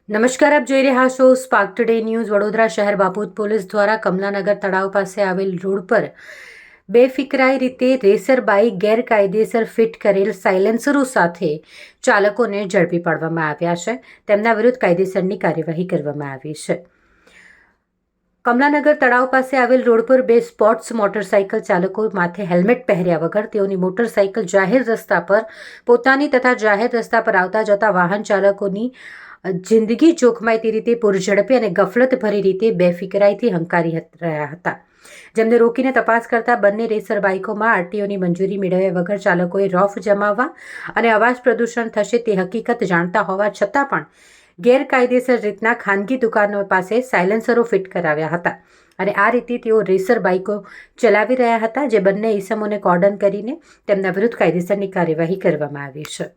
નમસ્કાર, આપ જોઈ રહ્યા છો સ્પાર્ક ટુડે ન્યૂઝ. વડોદરા શહેર બાપુત પોલીસ દ્વારા કમલાનગર તળાવ પાસે આવેલ રોડ પર બેફિકરાઈ રીતે રેસર બાઇક ગેરકાયદેસર ફિટ કરેલ સાયલેન્સરો સાથે ચાલકોને ઝડપી પાડવામાં આવ્યા છે. તેમના વિરુદ્ધ કાયદેસરની કાર્યવાહી કરવામાં આવી છે. કમલાનગર તળાવ પાસે આવેલ રોડ પર બે સ્પોર્ટ્સ મોટરસાઇકલ ચાલકો માથે હેલ્મેટ પહેર્યા વગર તેઓની મોટરસાઇકલ જાહેર રસ્તા પર પોતાની તથા જાહેર રસ્તા પર આવતા જતા વાહન ચાલકોની જિંદગી જોખમાય તે રીતે પૂરઝડપે અને ગફલતભરી રીતે બેફિકરાઈથી હંકારી રહ્યા હતા. જેમને રોકીને તપાસ કરતા બંને રેસર બાઇકોમાં આરટીઓની મંજૂરી મેળવ્યા વગર ચાલકોએ રોફ જમાવવા અને અવાજ પ્રદૂષણ થશે તે હકીકત જાણતા હોવા છતાં પણ ગેરકાયદેસર રીતના ખાનગી દુકાનો પાસે સાયલેન્સરો ફિટ કરાવ્યા હતા અને આ રીતે તેઓ રેસર બાઇકો ચલાવી રહ્યા હતા, જે બંને ઈસમોને કોર્ડન કરીને તેમના વિરુદ્ધ કાયદેસરની કાર્યવાહી કરવામાં આવી છે.